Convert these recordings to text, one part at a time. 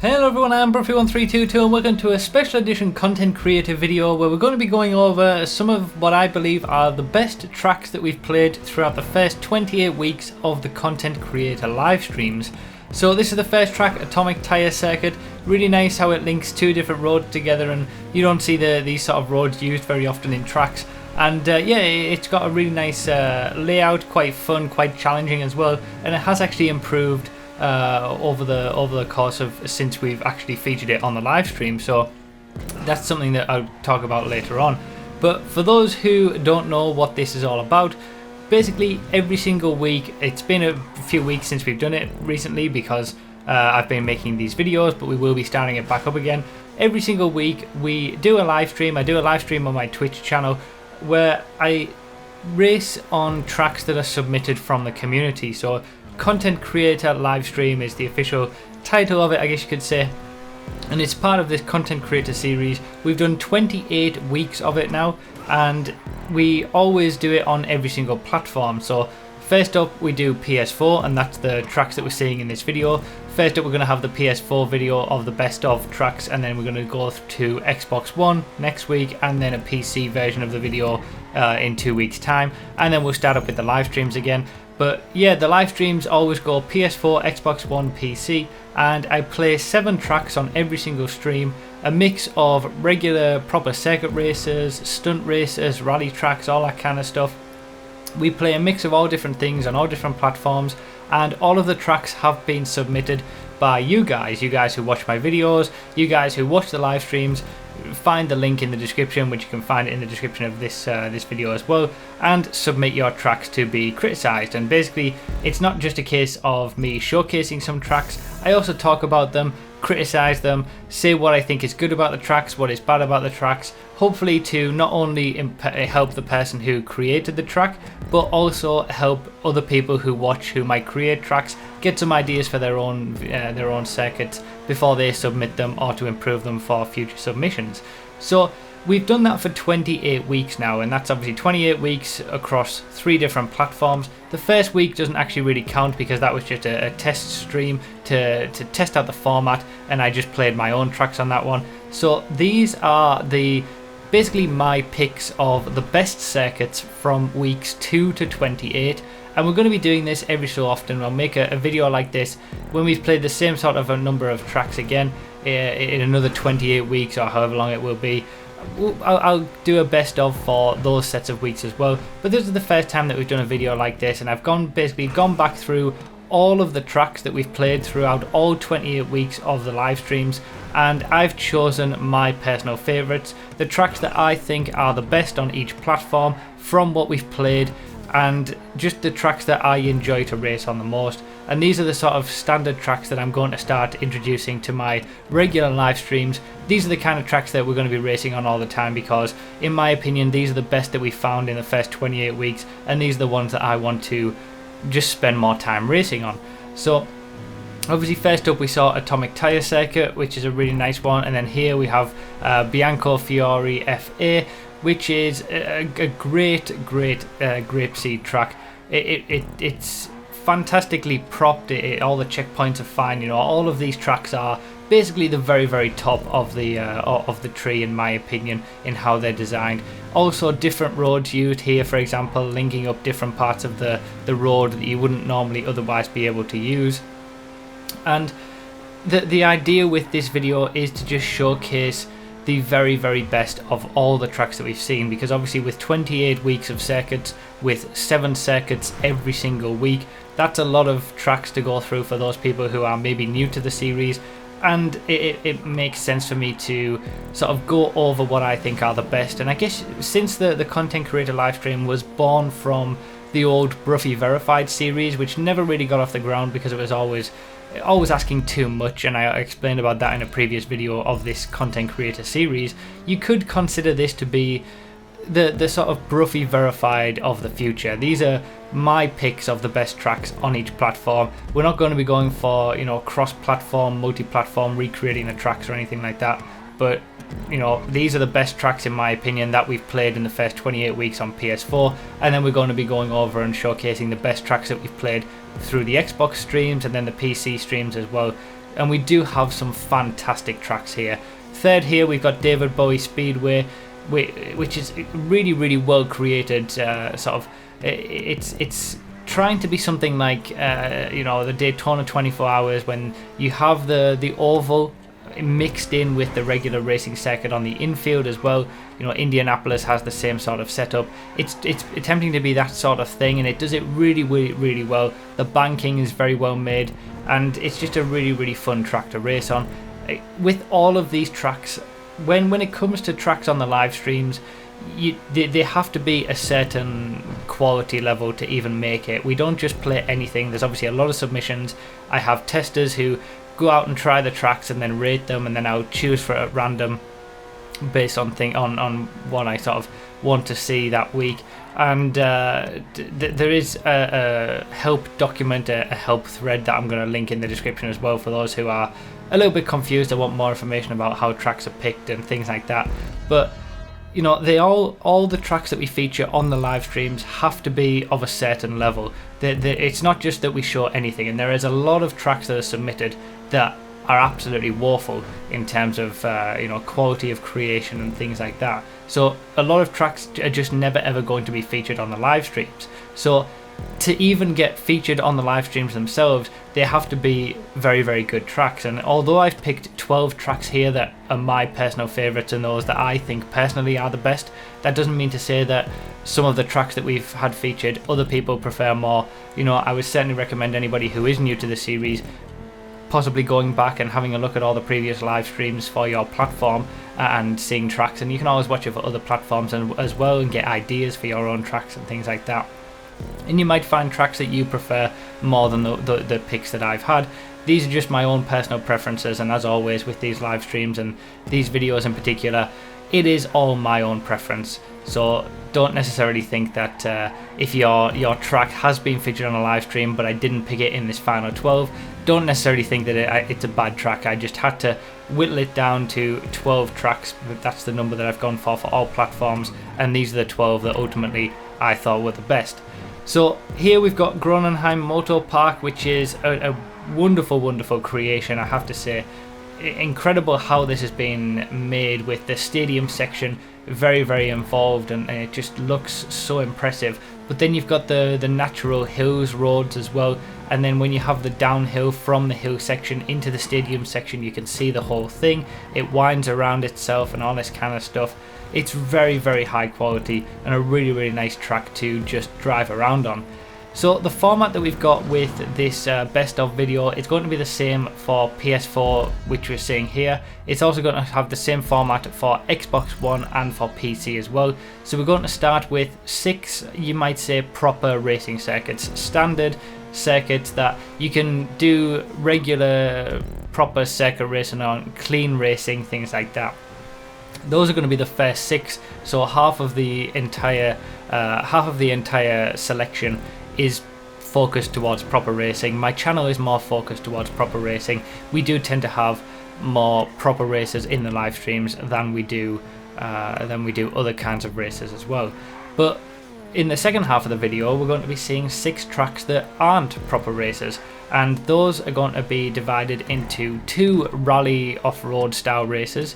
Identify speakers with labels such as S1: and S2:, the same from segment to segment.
S1: Hello everyone, I'm Bruffy1322 and welcome to a special edition content creator video where we're going to be going over some of what I believe are the best tracks that we've played throughout the first 28 weeks of the content creator live streams. So this is the first track, Atomic Tire Circuit. Really nice how it links two different roads together, and you don't see these sort of roads used very often in tracks. And yeah, it's got a really nice layout, quite fun, quite challenging as well, and it has actually improved over the course of since we've actually featured it on the live stream. So that's something that I'll talk about later on. But for those who don't know what this is all about, basically every single week, it's been a few weeks since we've done it recently because I've been making these videos, but we will be starting it back up again. Every single week we do a live stream. I do a live stream on my Twitch channel where I race on tracks that are submitted from the community. So Content Creator Live Stream is the official title of it, I guess you could say, and it's part of this content creator series. We've done 28 weeks of it now, and we always do it on every single platform. So first up we do PS4, and that's the tracks that we're seeing in this video. First up we're going to have the PS4 video of the best of tracks, and then we're going to go to Xbox One next week, and then a PC version of the video in 2 weeks time, and then we'll start up with the live streams again. But yeah, the live streams always go PS4, Xbox One, PC, and I play 7 tracks on every single stream, a mix of regular proper circuit races, stunt races, rally tracks, all that kind of stuff. We play a mix of all different things on all different platforms, and all of the tracks have been submitted by you guys who watch my videos, you guys who watch the live streams. Find the link in the description, which you can find in the description of this video as well, and submit your tracks to be criticised. And basically it's not just a case of me showcasing some tracks, I also talk about them, criticise them, say what I think is good about the tracks, what is bad about the tracks, hopefully to not only help the person who created the track, but also help other people who watch who might create tracks get some ideas for their own circuits before they submit them, or to improve them for future submissions. So we've done that for 28 weeks now, and that's obviously 28 weeks across 3 different platforms. The first week doesn't actually really count because that was just a test stream to test out the format, and I just played my own tracks on that one. So these are basically my picks of the best circuits from weeks 2 to 28. And we're going to be doing this every so often. I'll make a video like this when we've played the same sort of a number of tracks again in another 28 weeks or however long it will be. I'll do a best of for those sets of weeks as well. But this is the first time that we've done a video like this, and I've basically gone back through all of the tracks that we've played throughout all 28 weeks of the live streams, and I've chosen my personal favourites, the tracks that I think are the best on each platform from what we've played, and just the tracks that I enjoy to race on the most. And these are the sort of standard tracks that I'm going to start introducing to my regular live streams. These are the kind of tracks that we're going to be racing on all the time because, in my opinion, these are the best that we found in the first 28 weeks, and these are the ones that I want to just spend more time racing on. So obviously first up we saw Atomic Tire Circuit, which is a really nice one, and then here we have Bianco Fiore FA, which is a great grapeseed track. It's fantastically propped. All the checkpoints are fine. You know, all of these tracks are basically the very top of the tree, in my opinion, in how they're designed. Also different roads used here, for example, linking up different parts of the road that you wouldn't normally otherwise be able to use. And the idea with this video is to just showcase the very best of all the tracks that we've seen, because obviously with 28 weeks of circuits, with 7 circuits every single week, that's a lot of tracks to go through for those people who are maybe new to the series, and it makes sense for me to sort of go over what I think are the best. And I guess since the content creator live stream was born from the old Bruffy Verified series, which never really got off the ground because it was always asking too much, and I explained about that in a previous video of this content creator series, you could consider this to be the sort of Bruffy Verified of the future. These are my picks of the best tracks on each platform. We're not going to be going for, you know, cross-platform, multi-platform recreating the tracks or anything like that, but you know, these are the best tracks in my opinion that we've played in the first 28 weeks on PS4, and then we're going to be going over and showcasing the best tracks that we've played through the Xbox streams and then the PC streams as well. and we do have some fantastic tracks here. Third here we've got David Bowie Speedway, which is really well created. It's trying to be something like the Daytona 24 Hours, when you have the oval mixed in with the regular racing circuit on the infield as well. Indianapolis has the same sort of setup. It's attempting to be that sort of thing, and it does it really well. The banking is very well made, and it's just a really fun track to race on. With all of these tracks, when it comes to tracks on the live streams, they have to be a certain quality level to even make it. We don't just play anything. There's obviously a lot of submissions. I have testers who go out and try the tracks and then rate them, and then I'll choose for a random based on what I sort of want to see that week. And there is a help document, a help thread that I'm going to link in the description as well for those who are a little bit confused and want more information about how tracks are picked and things like that. But all the tracks that we feature on the live streams have to be of a certain level. It's not just that we show anything, and there is a lot of tracks that are submitted that are absolutely woeful in terms of quality of creation and things like that. So a lot of tracks are just never ever going to be featured on the live streams. So to even get featured on the live streams themselves, they have to be very good tracks. And although I've picked 12 tracks here that are my personal favourites and those that I think personally are the best, that doesn't mean to say that some of the tracks that we've had featured other people prefer more. I would certainly recommend anybody who is new to the series possibly going back and having a look at all the previous live streams for your platform and seeing tracks, and you can always watch it for other platforms as well and get ideas for your own tracks and things like that. And you might find tracks that you prefer more than the picks that I've had. These are just my own personal preferences, and as always with these live streams and these videos in particular, it is all my own preference. So don't necessarily think that if your track has been featured on a live stream but I didn't pick it in this final 12, don't necessarily think that it's a bad track. I just had to whittle it down to 12 tracks. That's the number that I've gone for all platforms, and these are the 12 that ultimately I thought were the best. So here we've got Gronenheim Motor Park, which is a wonderful creation, I have to say. Incredible how this has been made, with the stadium section very involved, and it just looks so impressive. But then you've got the natural hills roads as well, and then when you have the downhill from the hill section into the stadium section, you can see the whole thing. It winds around itself and all this kind of stuff. It's very high quality and a really nice track to just drive around on. So the format that we've got with this best of video is going to be the same for PS4, which we're seeing here. It's also going to have the same format for Xbox One and for PC as well. So we're going to start with 6, you might say, proper racing circuits, standard circuits that you can do regular proper circuit racing on, clean racing, things like that. Those are going to be the first 6, so half of the entire selection is focused towards proper racing. My channel is more focused towards proper racing. We do tend to have more proper races in the live streams than we do other kinds of races as well. But in the second half of the video, we're going to be seeing 6 tracks that aren't proper races, and those are going to be divided into 2 rally off-road style races,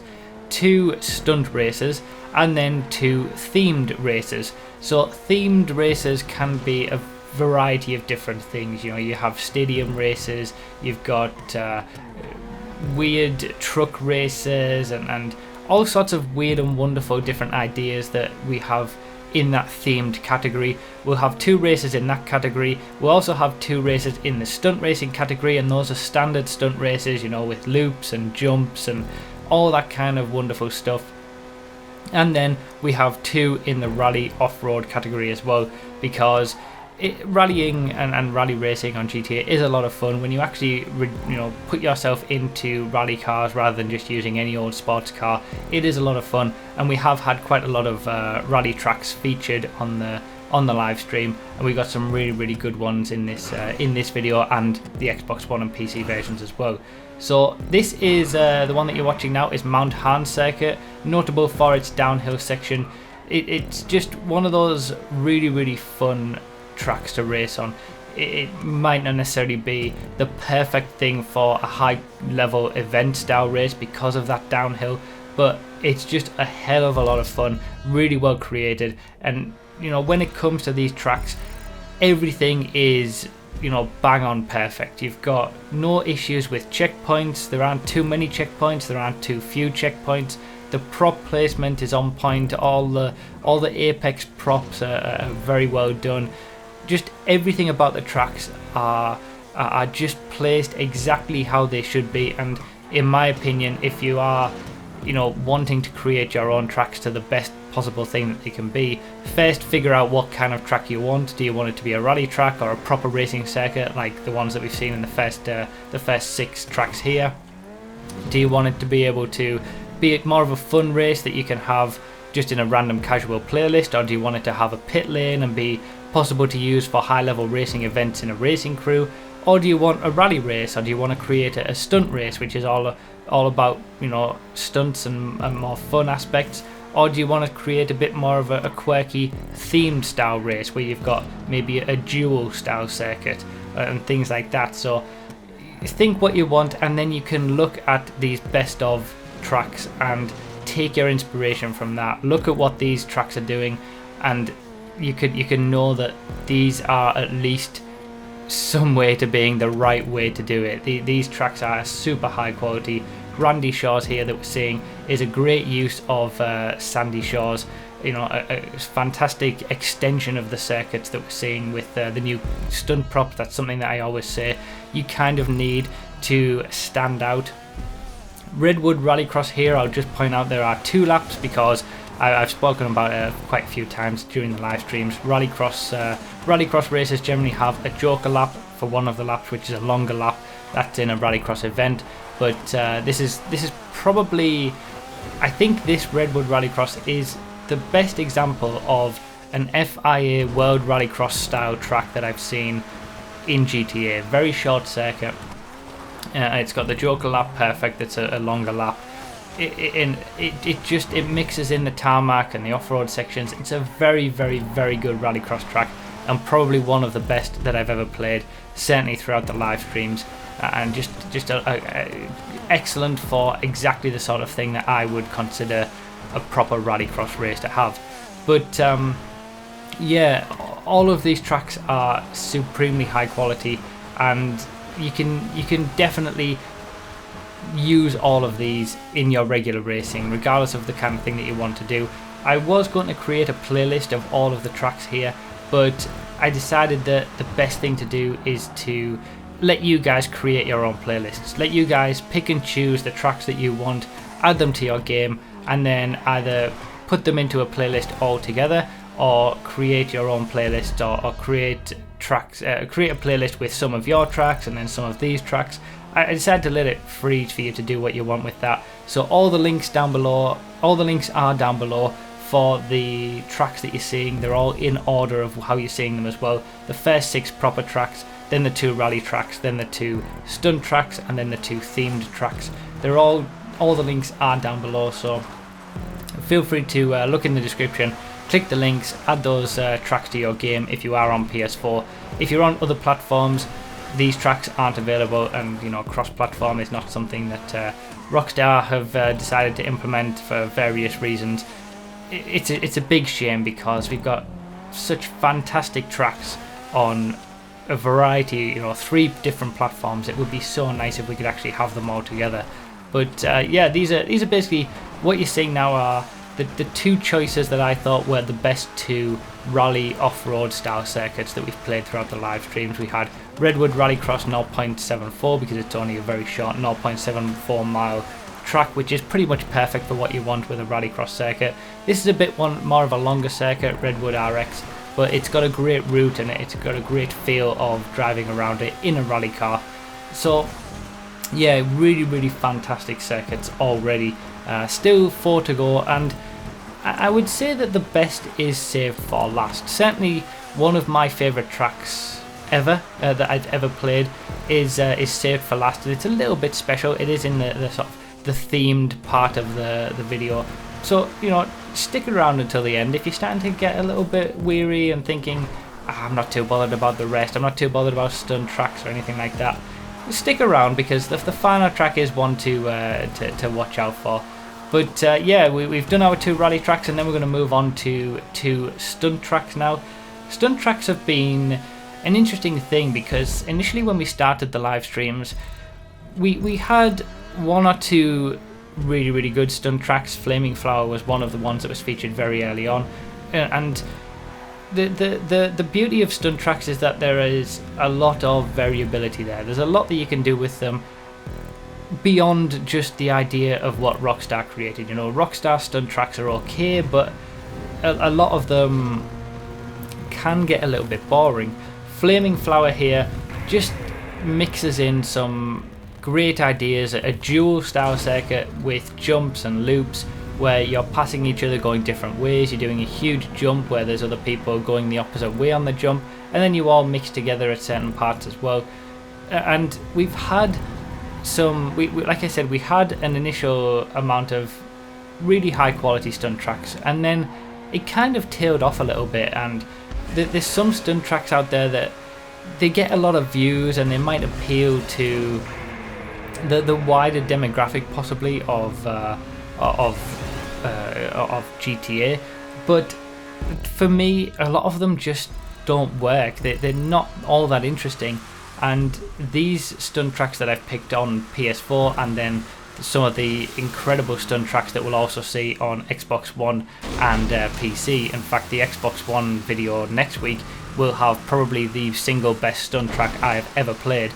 S1: 2 stunt races, and then 2 themed races. So themed races can be a variety of different things. You have stadium races, you've got weird truck races, and all sorts of weird and wonderful different ideas that we have in that themed category. We'll have 2 races in that category. We'll also have 2 races in the stunt racing category, and those are standard stunt races, with loops and jumps and all that kind of wonderful stuff. And then we have 2 in the rally off-road category as well, because rallying and rally racing on GTA is a lot of fun when you actually put yourself into rally cars rather than just using any old sports car. It is a lot of fun, and we have had quite a lot of rally tracks featured on the live stream, and we got some really good ones in this video, and the Xbox One and PC versions as well. So this is the one that you're watching now is Mount Hahn Circuit, notable for its downhill section. It's just one of those really fun tracks to race on. it might not necessarily be the perfect thing for a high level event style race because of that downhill, but it's just a hell of a lot of fun, really well created. And you know, when it comes to these tracks, everything is, you know, bang on perfect. You've got no issues with checkpoints. There aren't too many checkpoints, there aren't too few checkpoints. The prop placement is on point. All the apex props are very well done. Just everything about the tracks are just placed exactly how they should be. And in my opinion, if you are, you know, wanting to create your own tracks to the best possible thing that they can be, first figure out what kind of track you want. Do you want it to be a rally track or a proper racing circuit like the ones that we've seen in the first 6 tracks here? Do you want it to be able to be more of a fun race that you can have just in a random casual playlist, or do you want it to have a pit lane and be possible to use for high level racing events in a racing crew? Or do you want a rally race, or do you want to create a stunt race, which is all about, you know, stunts and more fun aspects? Or do you want to create a bit more of a quirky themed style race where you've got maybe a dual style circuit and things like that? So think what you want, and then you can look at these best of tracks and take your inspiration from that. Look at what these tracks are doing, and you can know that these are at least some way to being the right way to do it. These tracks are super high quality. Randy Shores here that we're seeing is a great use of Sandy Shores, you know, a fantastic extension of the circuits that we're seeing with the new stunt prop. That's something that I always say you kind of need to stand out. Redwood Rallycross here, I'll just point out there are 2 laps because I've spoken about it quite a few times during the live streams. Rallycross races generally have a joker lap for one of the laps, which is a longer lap. That's in a Rallycross event. But this is probably, I think this Redwood Rallycross is the best example of an FIA World Rallycross style track that I've seen in GTA. Very short circuit. It's got the joker lap, perfect. It's a longer lap. It mixes in the tarmac and the off-road sections. It's a very, very, very good Rallycross track, and probably one of the best that I've ever played, certainly throughout the live streams. And just excellent for exactly the sort of thing that I would consider a proper rallycross race to have. But yeah, all of these tracks are supremely high quality, and you can definitely use all of these in your regular racing, regardless of the kind of thing that you want to do. I was going to create a playlist of all of the tracks here, but I decided that the best thing to do is to let you guys create your own playlists. Let you guys pick and choose the tracks that you want, add them to your game, and then either put them into a playlist altogether, or create your own playlist, or create tracks, create a playlist with some of your tracks and then some of these tracks. I decided to let it free for you to do what you want with that. So all the links down below, all the links are down below for the tracks that you're seeing. They're all in order of how you're seeing them as well. The first 6 proper tracks, then the 2 rally tracks, then the 2 stunt tracks, and then the 2 themed tracks. They're all the links are down below, so feel free to look in the description, click the links, add those tracks to your game if you are on PS4. If you're on other platforms, these tracks aren't available, and you know, cross-platform is not something that Rockstar have decided to implement for various reasons. It's a big shame because we've got such fantastic tracks on a variety, you know, 3 different platforms. It would be so nice if we could actually have them all together. But yeah, these are basically what you're seeing now are the 2 choices that I thought were the best 2 rally off-road style circuits that we've played throughout the live streams. We had Redwood Rallycross 0.74 because it's only a very short 0.74 mile track, which is pretty much perfect for what you want with a rallycross circuit. This is a bit more of a longer circuit, Redwood RX, but it's got a great route and it's got a great feel of driving around it in a rally car. So yeah, really, really fantastic circuits already. Still 4 to go, and I would say that the best is saved for last. Certainly one of my favourite tracks ever that I've ever played is saved for last, and it's a little bit special. It is in the sort of the themed part of the video, so you know, stick around until the end. If you're starting to get a little bit weary and thinking, I'm not too bothered about the rest, I'm not too bothered about stunt tracks or anything like that, stick around, because the final track is one to watch out for. But yeah, we've done our 2 rally tracks, and then we're going to move on to 2 stunt tracks now. Stunt tracks have been an interesting thing, because initially when we started the live streams, we had 1 or 2 really good stunt tracks. Flaming Flower was one of the ones that was featured very early on, and the beauty of stunt tracks is that there is a lot of variability there. There's a lot that you can do with them beyond just the idea of what Rockstar created. You know, Rockstar stunt tracks are okay, but a lot of them can get a little bit boring. Flaming Flower here just mixes in some great ideas, a dual style circuit with jumps and loops where you're passing each other going different ways. You're doing a huge jump where there's other people going the opposite way on the jump, and then you all mix together at certain parts as well. And we've had some, like I said, we had an initial amount of really high quality stunt tracks, and then it kind of tailed off a little bit, and there's some stunt tracks out there that they get a lot of views and they might appeal to the wider demographic possibly of GTA, but for me a lot of them just don't work. They're not all that interesting, and these stunt tracks that I've picked on PS4, and then some of the incredible stunt tracks that we'll also see on Xbox One and PC. In fact, the Xbox One video next week will have probably the single best stunt track I've ever played.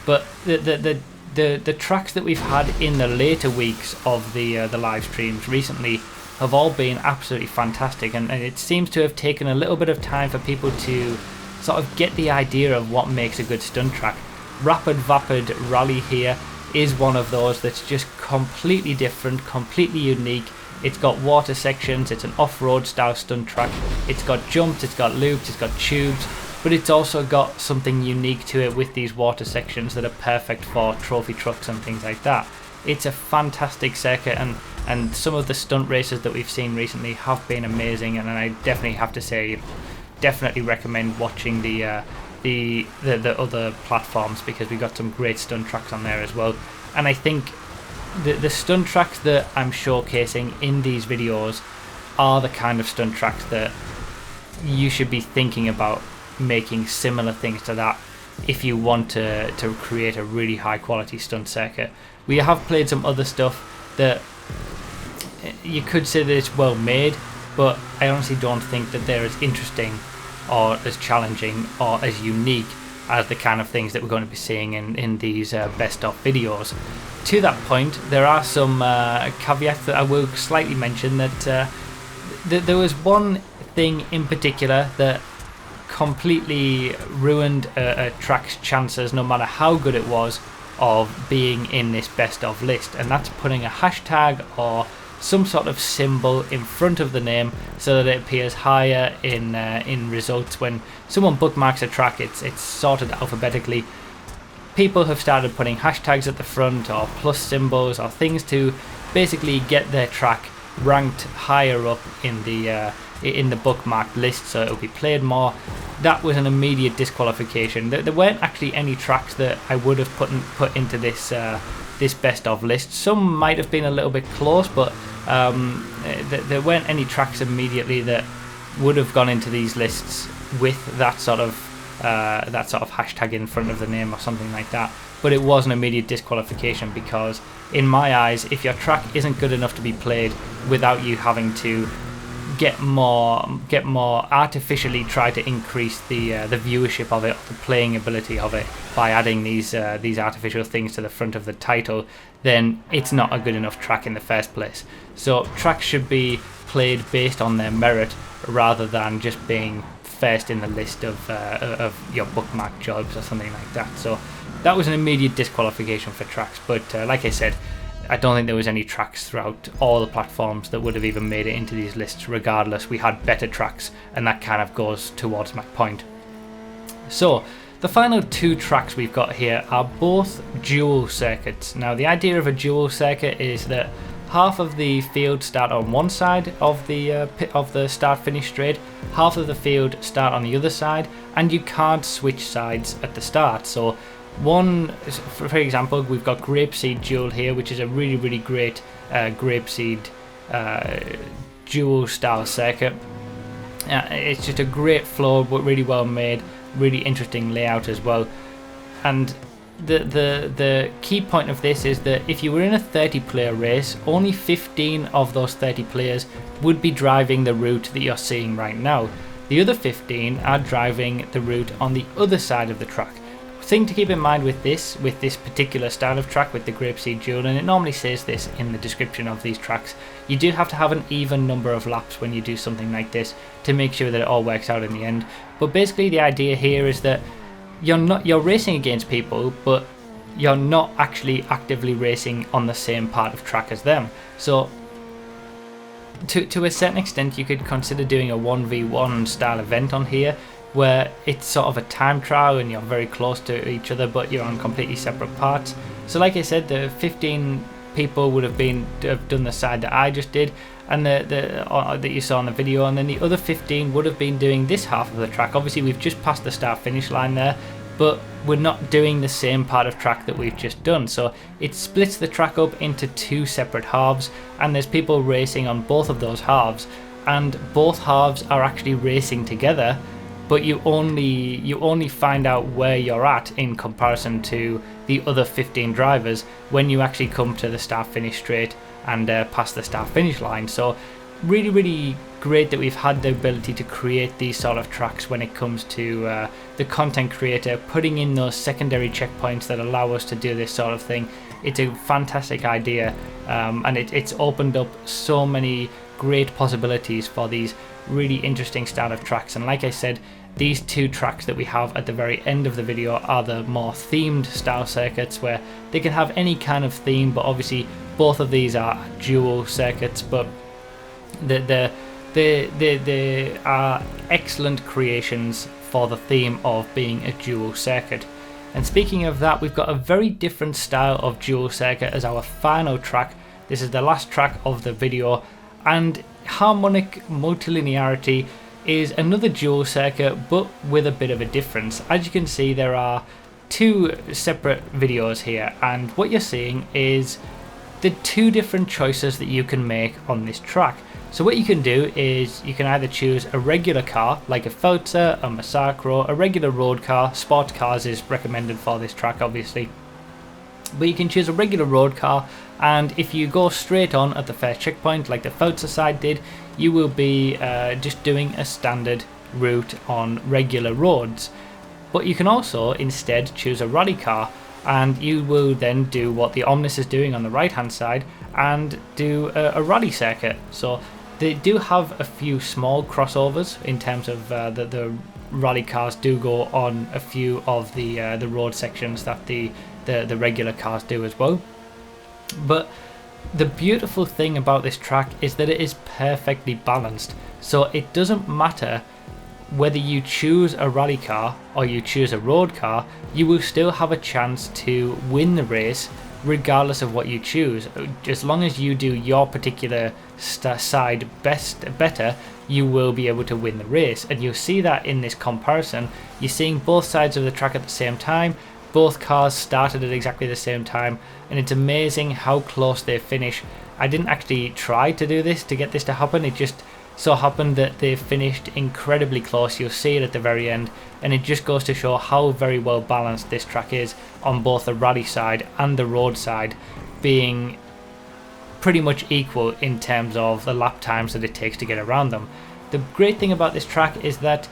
S1: But the tracks that we've had in the later weeks of the live streams recently have all been absolutely fantastic, and it seems to have taken a little bit of time for people to sort of get the idea of what makes a good stunt track. Rapid Vapid Rally here is one of those that's just completely different, completely unique. It's got water sections, it's an off-road style stunt track, it's got jumps, it's got loops, it's got tubes, but it's also got something unique to it with these water sections that are perfect for trophy trucks and things like that. It's a fantastic circuit, and some of the stunt races that we've seen recently have been amazing, and I definitely have to say, definitely recommend watching the other platforms, because we got some great stunt tracks on there as well. And I think the stunt tracks that I'm showcasing in these videos are the kind of stunt tracks that you should be thinking about making similar things to that if you want to create a really high quality stunt circuit. We have played some other stuff that you could say that it's well made, but I honestly don't think that they're as interesting or as challenging or as unique as the kind of things that we're going to be seeing in these best of videos. To that point, there are some caveats that I will slightly mention. That there was one thing in particular that completely ruined a track's chances, no matter how good it was, of being in this best of list, and that's putting a hashtag or some sort of symbol in front of the name so that it appears higher in results. When someone bookmarks a track, it's sorted alphabetically. People have started putting hashtags at the front, or plus symbols, or things to basically get their track ranked higher up in the bookmarked list, so it'll be played more. That was an immediate disqualification. There weren't actually any tracks that I would have put into this best of list. Some might have been a little bit close, but there weren't any tracks immediately that would have gone into these lists with that sort of hashtag in front of the name or something like that. But it was an immediate disqualification, because in my eyes, if your track isn't good enough to be played without you having to get more artificially try to increase the viewership of it, the playing ability of it, by adding these artificial things to the front of the title, then it's not a good enough track in the first place. So tracks should be played based on their merit rather than just being first in the list of your bookmark jobs or something like that. So that was an immediate disqualification for tracks. But like I said, I don't think there was any tracks throughout all the platforms that would have even made it into these lists. Regardless, we had better tracks, and that kind of goes towards my point. So the final two tracks we've got here are both dual circuits. Now, the idea of a dual circuit is that half of the field start on one side of the start-finish straight, half of the field start on the other side, and you can't switch sides at the start. So for example, we've got Grapeseed Duel here, which is a really great Grapeseed dual style circuit. It's just a great flow, but really well made, really interesting layout as well. And the key point of this is that if you were in a 30-player race, only 15 of those 30 players would be driving the route that you're seeing right now. The other 15 are driving the route on the other side of the track. Thing to keep in mind with this particular style of track, with the Grapeseed Duel, and it normally says this in the description of these tracks, you do have to have an even number of laps when you do something like this to make sure that it all works out in the end. But basically the idea here is that you're racing against people, but you're not actually actively racing on the same part of track as them. So to a certain extent you could consider doing a 1v1 style event on here, where it's sort of a time trial and you're very close to each other, but you're on completely separate parts. So like I said, the 15 people would have done the side that I just did, and that you saw in the video, and then the other 15 would have been doing this half of the track. Obviously we've just passed the start finish line there, but we're not doing the same part of track that we've just done. So it splits the track up into two separate halves, and there's people racing on both of those halves, and both halves are actually racing together, but you only find out where you're at in comparison to the other 15 drivers when you actually come to the start finish straight and pass the start finish line. So really great that we've had the ability to create these sort of tracks when it comes to the content creator putting in those secondary checkpoints that allow us to do this sort of thing. It's a fantastic idea, and it's opened up so many great possibilities for these really interesting style of tracks. And like I said, these two tracks that we have at the very end of the video are the more themed style circuits, where they can have any kind of theme, but obviously both of these are dual circuits, but they are excellent creations for the theme of being a dual circuit. And speaking of that, we've got a very different style of dual circuit as our final track. This is the last track of the video, and harmonic multilinearity is another dual circuit, but with a bit of a difference. As you can see, there are two separate videos here, and what you're seeing is the two different choices that you can make on this track. So what you can do is you can either choose a regular car like a Feltzer, a Massacro, a regular road car. Sports cars is recommended for this track obviously, but you can choose a regular road car, and if you go straight on at the first checkpoint like the Feltzer side did, you will be just doing a standard route on regular roads. But you can also instead choose a rally car, and you will then do what the Omnis is doing on the right hand side and do a rally circuit. So they do have a few small crossovers in terms of the rally cars do go on a few of the road sections that the regular cars do as well. But the beautiful thing about this track is that it is perfectly balanced, so it doesn't matter whether you choose a rally car or you choose a road car, you will still have a chance to win the race regardless of what you choose. As long as you do your particular side better, you will be able to win the race. And you'll see that in this comparison. You're seeing both sides of the track at the same time. Both cars started at exactly the same time, and it's amazing how close they finish. I didn't actually try to do this to get this to happen, it just so happened that they finished incredibly close. You'll see it at the very end, and it just goes to show how very well balanced this track is on both the rally side and the road side, being pretty much equal in terms of the lap times that it takes to get around them. The great thing about this track is that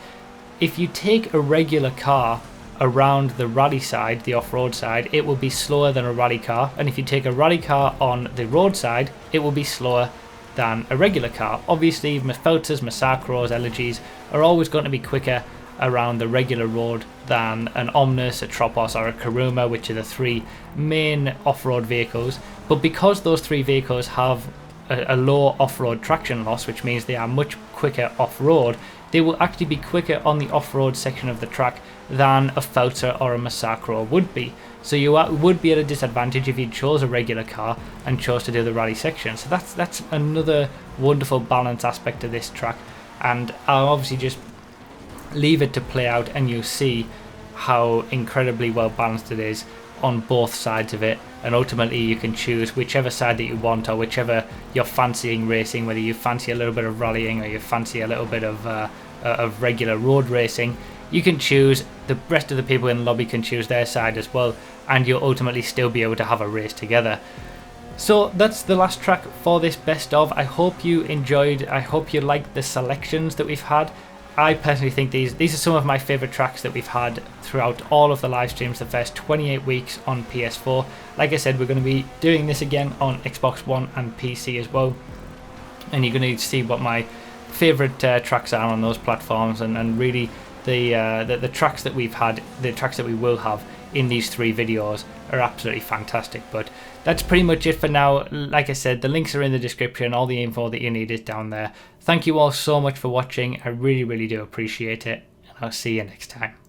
S1: if you take a regular car around the rally side, the off-road side, it will be slower than a rally car, and if you take a rally car on the road side, it will be slower than a regular car. Obviously Feltzers, Massacros, Elegies are always going to be quicker around the regular road than an Omnis, a Tropos or a Karuma, which are the three main off-road vehicles. But because those three vehicles have a low off-road traction loss, which means they are much quicker off-road, they will actually be quicker on the off-road section of the track than a Feltzer or a Massacro would be. So you would be at a disadvantage if you chose a regular car and chose to do the rally section. So that's another wonderful balance aspect of this track, and I'll obviously just leave it to play out and you'll see how incredibly well balanced it is on both sides of it, and ultimately you can choose whichever side that you want, or whichever you're fancying racing, whether you fancy a little bit of rallying or you fancy a little bit of regular road racing. You can choose, the rest of the people in the lobby can choose their side as well, and you'll ultimately still be able to have a race together. So that's the last track for this best of. I hope you enjoyed, I hope you liked the selections that we've had. I personally think these are some of my favourite tracks that we've had throughout all of the live streams the first 28 weeks on PS4. Like I said, we're going to be doing this again on Xbox One and PC as well, and you're going to see what my favourite tracks are on those platforms, and really the tracks that we've had, the tracks that we will have in these 3 videos are absolutely fantastic. But that's pretty much it for now. Like I said, the links are in the description, all the info that you need is down there. Thank you all so much for watching, I really do appreciate it, and I'll see you next time.